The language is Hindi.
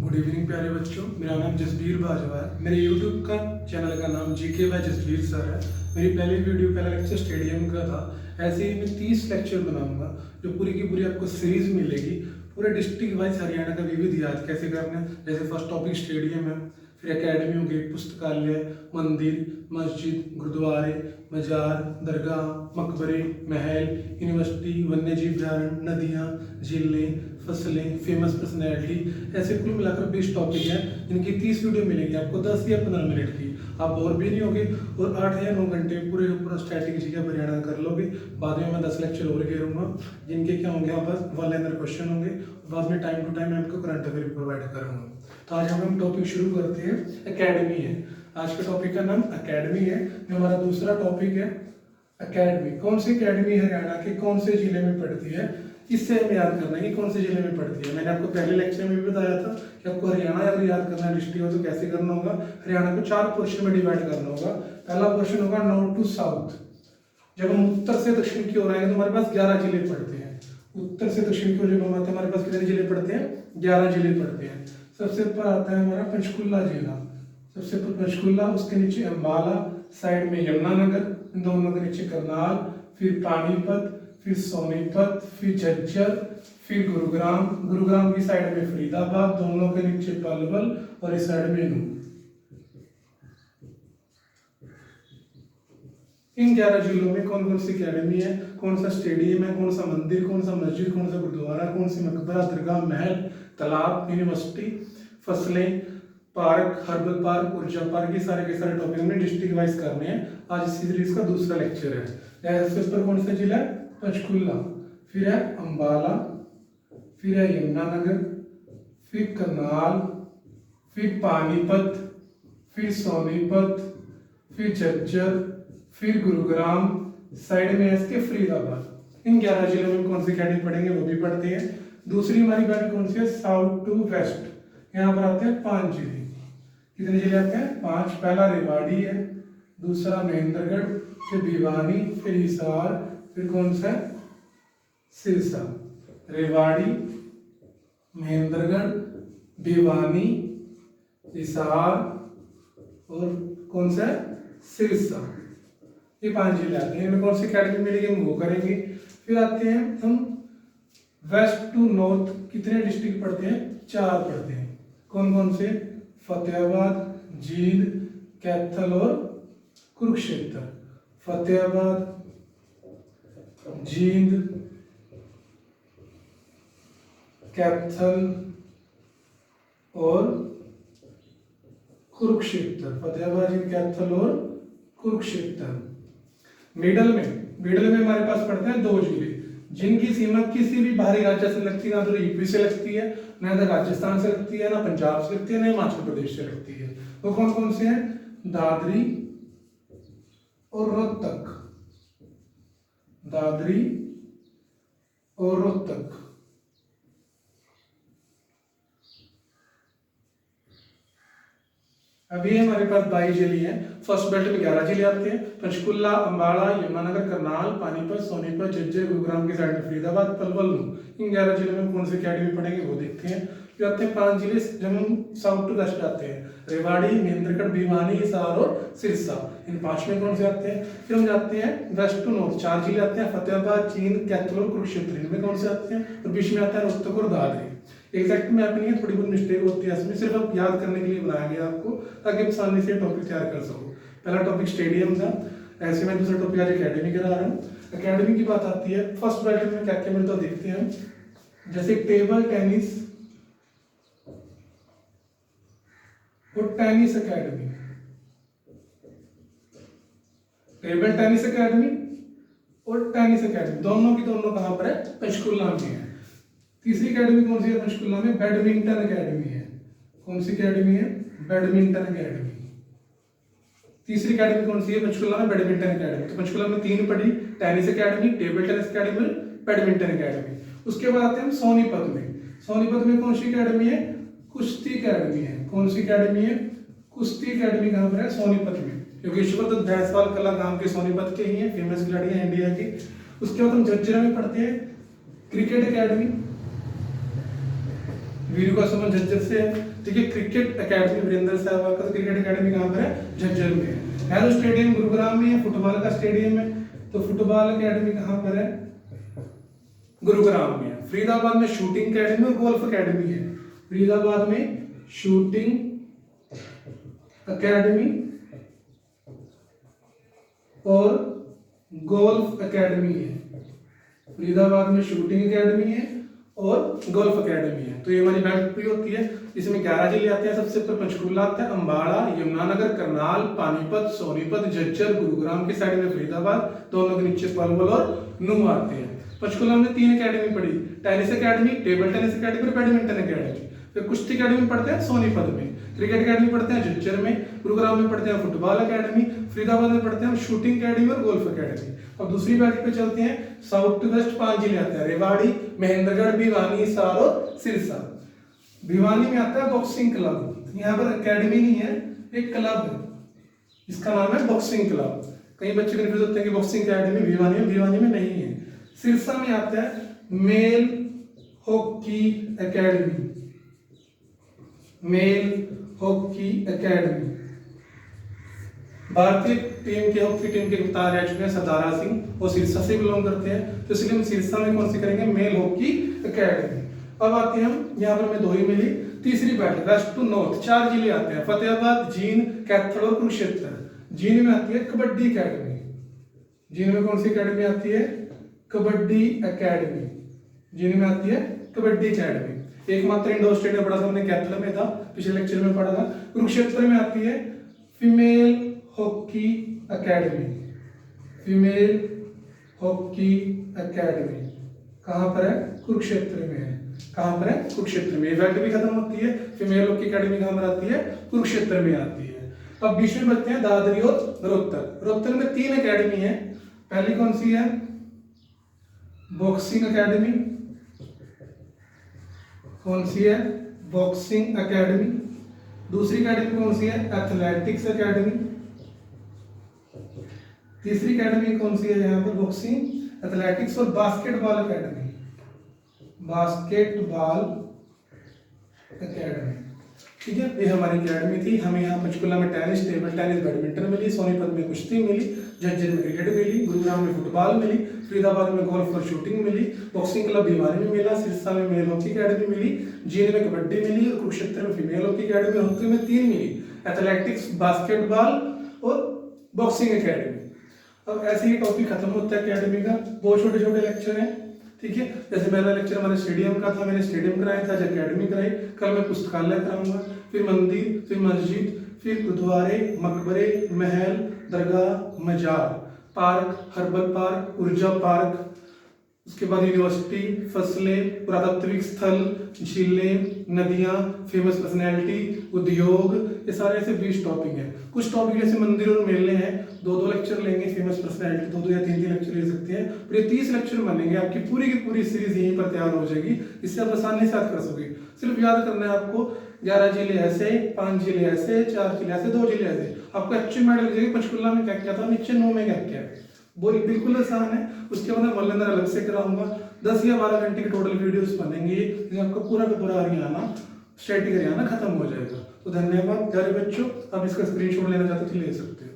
गुड इवनिंग प्यारे बच्चों, मेरा नाम जसबीर बाजवा है। मेरे यूट्यूब का चैनल का नाम जीके बाय जसबीर सर है। मेरी पहला लेक्चर स्टेडियम का था। ऐसे ही मैं 30 लेक्चर बनाऊंगा जो पूरी की पूरी आपको सीरीज मिलेगी। पूरे डिस्ट्रिक्ट वाइज हरियाणा का विविध याद कैसे करना है। जैसे फर्स्ट टॉपिक स्टेडियम है, फिर एकेडमी होगी, पुस्तकालय, मंदिर, मस्जिद, गुरुद्वारे, मजार, दरगाह, मकबरे, महल, यूनिवर्सिटी, वन्यजीव अभ्यारण्य, नदियाँ, झीलें, फसलें, फेमस पर्सनैलिटी, ऐसे कुल मिलाकर 20 टॉपिक हैं जिनकी 30 वीडियो मिलेगी आपको 10 या 15 मिनट की। आप बोर भी नहीं होगे और 8 या 9 घंटे पूरे पूरा स्टैटिक जी का हरियाणा कर लोगे। बाद में मैं 10 लेक्चर और घेरूंगा जिनके क्या होंगे, आप बस वन लाइनर क्वेश्चन होंगे। बाद में टाइम टू टाइम मैं आपको करंट अफेयर प्रोवाइड करूंगा। तो आज हम टॉपिक शुरू करते हैं। एकेडमी है आज के टॉपिक का नाम, एकेडमी है। हमारा दूसरा टॉपिक है एकेडमी। कौन सी एकेडमी हरियाणा के कौन से जिले में पड़ती है, इससे हमें याद करना है कि कौन से जिले में पड़ती है। मैंने आपको पहले लेक्चर में भी बताया था कि आपको हरियाणा अगर याद करना है डिस्ट्रिक्ट हो तो कैसे करना होगा। हरियाणा को 4 पोर्शन में डिवाइड करना होगा। पहला पोर्शन होगा नॉर्थ टू साउथ। जब हम उत्तर से दक्षिण की ओर आएंगे तो हमारे पास 11 जिले पड़ते हैं। उत्तर से दक्षिण की ओर जब हम आते हैं हमारे पास कितने जिले पड़ते हैं, 11 जिले पड़ते हैं। सबसे ऊपर आता है हमारा पंचकुला जिला, सबसे ऊपर पंचकुला, उसके नीचे अम्बाला, साइड में यमुनानगर, इन दोनों के नीचे करनाल, फिर पानीपत, फिर सोनीपत, फिर झज्जर, फिर गुरुग्राम, गुरुग्राम की साइड में फरीदाबाद, दोनों के नीचे पलवल और इस साइड में नूंह। इन 11 जिलों में कौन कौन सी अकेडमी है, कौन सा स्टेडियम है, कौन सा मंदिर, कौन सा मस्जिद, कौन सा गुरुद्वारा, कौन सी मकबरा, दरगाह, महल, तालाब, यूनिवर्सिटी, फसलें, पार्क, हर्बल पार्क, ऊर्जा पार्क, ये सारे के सारे टॉपिक हमने डिस्ट्रिक्ट वाइज करने हैं। आज इस सीरीज का दूसरा लेक्चर है। सबसे ऊपर कौन सा जिला है, पंचकुला, फिर है अम्बाला, फिर है यमुनानगर, फिर करनाल, फिर पानीपत, फिर सोनीपत, फिर झज्जर, फिर गुरुग्राम, साइड में है इसके फरीदाबाद। इन 11 जिलों में कौन सी अकेडमी पढ़ेंगे वो भी पढ़ते हैं। दूसरी हमारी बात कौन सी है, साउथ टू वेस्ट। यहाँ पर आते हैं 5 जिले। कितने जिले आते हैं, 5। पहला रेवाड़ी है, दूसरा महेंद्रगढ़, फिर भिवानी, फिर हिसार, फिर कौन सा है, सिरसा। रेवाड़ी, महेंद्रगढ़, भिवानी, हिसार और कौन सा है, सिरसा। ये 5 जिले आते हैं। इनमें कौन सी अकेडमी मिलेगी हम वो करेंगे। फिर आते हैं हम वेस्ट टू नॉर्थ। कितने डिस्ट्रिक्ट पढ़ते हैं, 4 पढ़ते हैं। कौन कौन से, फतेहाबाद, जींद, कैथल और कुरुक्षेत्र। फतेहाबाद, जींद, कैथल और कुरुक्षेत्र। फतेहाबाद, जींद, कैथल और कुरुक्षेत्र। मिडल में हमारे पास पड़ते हैं 2 जिले जिनकी सीमा किसी भी बाहरी राज्य से लगती है। ना तो यूपी से लगती है, ना तो राजस्थान से लगती है, ना पंजाब से लगती है, ना हिमाचल प्रदेश से लगती है। वो कौन कौन से हैं, दादरी और रोहतक। दादरी और रोहतक। अभी हमारे पास 22 जिले हैं। फर्स्ट बेल्ट में 11 जिले आते हैं, पंचकुला, अम्बाला, यमुनानगर, करनाल, पानीपत, सोनीपत, झज्जर, गुरुग्राम के साइड में फरीदाबाद, पलवल, नूंह। इन 11 जिलों में कौन सी अकेडमी पढ़ेंगे वो देखते हैं। फिर आते हैं 5 जिले जब हम साउथ टू वेस्ट आते हैं, रेवाड़ी, महेंद्रगढ़, भिवानी, हिसार और सिरसा। इन 5 में कौन से आते हैं। फिर हम जाते हैं वेस्ट टू नॉर्थ, 4 जिले आते हैं, फतेहाबाद, जींद, कैथल और कुरुक्षेत्र। इनमें कौन से आते हैं, और बीच में आता है रोहतक और दादरी। एग्जैक्ट मैप नहीं है, थोड़ी बहुत मिस्टेक होती है इसमें, सिर्फ आप याद करने के लिए बनाया गया आपको ताकि आप आसानी से टॉपिक तैयार कर सको। पहला टॉपिक स्टेडियम था, ऐसे में दूसरा टॉपिक आज एकेडमी करा रहा हूँ। एकेडमी की बात आती है, फर्स्ट बेल्ट में क्या क्या मिलता है देखते हैं। जैसे टेबल टेनिस और tennis academy. Table tennis academy और टेनिस एकेडमी दोनों की दोनों कहां पर है, पंचकुला में है। तीसरी एकेडमी कौन सी है पंचकुला में, बैडमिंटन एकेडमी है। कौन सी एकेडमी है, बैडमिंटन एकेडमी। तीसरी एकेडमी कौन सी है पंचकुला में, बैडमिंटन एकेडमी। तो पंचकुला में 3 पढ़ी, tennis academy, table tennis academy, badminton academy. उसके बाद आते हैं हम सोनीपत में। सोनीपत में कौन सी एकेडमी है, कुश्ती एकेडमी है। कौन सी एकेडमी है, कुश्ती एकेडमी कहां पर है, सोनीपत में। योगेश्वर दत्त भैंसवाल कला गांव के सोनीपत के ही हैं, फेमस खिलाड़ी हैं इंडिया के। उसके बाद हम झज्जर में पढ़ते हैं क्रिकेट एकेडमी। वीरू का संबंध झज्जर से है। ठीक है, क्रिकेट एकेडमी वीरेंद्र सहवाग का, तो क्रिकेट एकेडमी कहाँ पर है? झज्जर में है। हेलो स्टेडियम गुरुग्राम में है, फुटबॉल का स्टेडियम है, तो फुटबॉल एकेडमी कहाँ पर है? गुरुग्राम में है। फरीदाबाद में शूटिंग एकेडमी और गोल्फ एकेडमी है। फरीदाबाद में शूटिंग एकेडमी और गोल्फ एकेडमी है। फरीदाबाद में शूटिंग एकेडमी है और गोल्फ एकेडमी है। तो ये हमारी बैठ पूरी होती है। इसमें 11 जिले आते हैं। सबसे ऊपर पंचकुला आता है, अंबाला, यमुनानगर, करनाल, पानीपत, सोनीपत, झज्जर, गुरुग्राम की साइड में फरीदाबाद, दोनों के नीचे पलवल और नूह आते हैं। पंचकुला में 3 एकेडमी पढ़ी, tennis academy, table tennis academy और बैडमिंटन एकेडमी। फिर कुश्ती एकेडमी पढ़ते हैं सोनीपत में, क्रिकेट एकेडमी पढ़ते हैं झज्जर में, गुरुग्राम में पढ़ते हैं फुटबॉल एकेडमी, फरीदाबाद में पढ़ते हैं शूटिंग एकेडमी और गोल्फ एकेडमी। अब दूसरी बैठ पे चलते हैं। साउथ वेस्ट 5 जिले आते हैं, रेवाड़ी, महेंद्रगढ़, भिवानी, हिसार और सिरसा। भिवानी में आता है बॉक्सिंग क्लब। यहाँ पर एकेडमी नहीं है, एक क्लब है, इसका नाम है बॉक्सिंग क्लब। कई बच्चे कन्फ्यूज होते हैं कि बॉक्सिंग एकेडमी भिवानी में नहीं है। सिरसा में आता है male hockey academy, male hockey academy. भारतीय टीम के हॉकी टीम के कप्तान रह चुके हैं सरदारा सिंह, वो सिरसा से बिलोंग करते हैं, तो इसलिए हम सिरसा में कौन सी करेंगे? Male hockey academy. अब आते हैं हम, यहाँ पर हमें 2 ही मिली। तीसरी बैठ वेस्ट टू नॉर्थ 4 जिले आते हैं, फतेहाबाद, जींद, कैथल और कुरुक्षेत्र। जींद में आती है कबड्डी एकेडमी। जींद में कौन सी एकेडमी आती है? कबड्डी एकेडमी। जींद में आती है कबड्डी एकेडमी। एकमात्र इंडोर स्टेडियम पढ़ा था हमने, कैथल में था, पिछले लेक्चर में पढ़ा था। कुरुक्षेत्र में आती है female hockey academy, female hockey academy. कहाँ पर है? कुरुक्षेत्र में है। कहाँ पर है? कुरुक्षेत्र में। इवेंट भी खत्म होती है। फीमेल हॉकी एकेडमी कहाँ पर आती है? कुरुक्षेत्र में आती है। अब बीच में बचते हैं दादरी और रोहतक। रोहतक में 3 एकेडमी है। पहली कौन सी है? Boxing academy. कौन सी है? Boxing academy. दूसरी एकेडमी कौन सी है? Athletics academy. तीसरी एकेडमी कौन सी है यहाँ पर? बॉक्सिंग, एथलेटिक्स और बास्केटबॉल एकेडमी, बास्केटबॉल एकेडमी। ठीक है, ये हमारी एकेडमी थी। हमें यहाँ पंचकुला में टेनिस, टेबल टेनिस, बैडमिंटन मिली, सोनीपत में कुश्ती मिली, झज्जर में क्रिकेट मिली, गुरुग्राम में फुटबॉल मिली, फरीदाबाद में गोल्फ और शूटिंग मिली, बॉक्सिंग क्लब भिवानी में मिला, सिरसा में मेल हॉकी एकेडमी मिली, जींद में कबड्डी मिली और कुरुक्षेत्र में फीमेल हॉकी एकेडमी, हॉकी में 3 मिली, एथलेटिक्स, बास्केटबॉल और बॉक्सिंग एकेडमी। अब ऐसे ही टॉपिक खत्म होता है एकेडमी का। बहुत छोटे छोटे लेक्चर हैं। ठीक है, जैसे पहला लेक्चर हमारे स्टेडियम का था, मैंने स्टेडियम कराया था, आज एकेडमी कराई। कल मैं पुस्तकालय कराऊंगा, फिर मंदिर, फिर मस्जिद, फिर गुरुद्वारे, मकबरे, महल, दरगाह, मजार, पार्क, हर्बल पार्क, ऊर्जा पार्क, उसके बाद यूनिवर्सिटी, फसलें, पुरातात्विक स्थल, झीलें, नदियाँ, फेमस पर्सनैलिटी, उद्योग, ये सारे ऐसे 20 टॉपिक हैं। कुछ टॉपिक जैसे मंदिर और मेले हैं, 2-2 लेक्चर लेंगे, फेमस पर्सनैलिटी 2-2 या 3-3 लेक्चर ले सकते हैं, और ये 30 लेक्चर बनेंगे। आपकी पूरी की पूरी सीरीज यहीं पर तैयार हो जाएगी। इससे आप आसानी से याद कर सकोगे। सिर्फ याद करना है आपको 11 जिले ऐसे, 5 जिले ऐसे, 4 जिले ऐसे, 2 जिले ऐसे। आपको एक्चुअल मेडल लग जाएगी पंचकुला में क्या क्या था, नीचे 9 में क्या क्या है। बोल बिल्कुल आसान है। उसके बाद मैं मल्लेंद्र अलग से कराऊंगा। 10 या 12 घंटे के टोटल वीडियोस बनेंगे, जिसमें आपका पूरा का पूरा हरियाणा, स्टेटिक हरियाणा खत्म हो जाएगा। तो धन्यवाद प्यारे बच्चों। आप इसका स्क्रीनशॉट लेना चाहते तो ले सकते हो।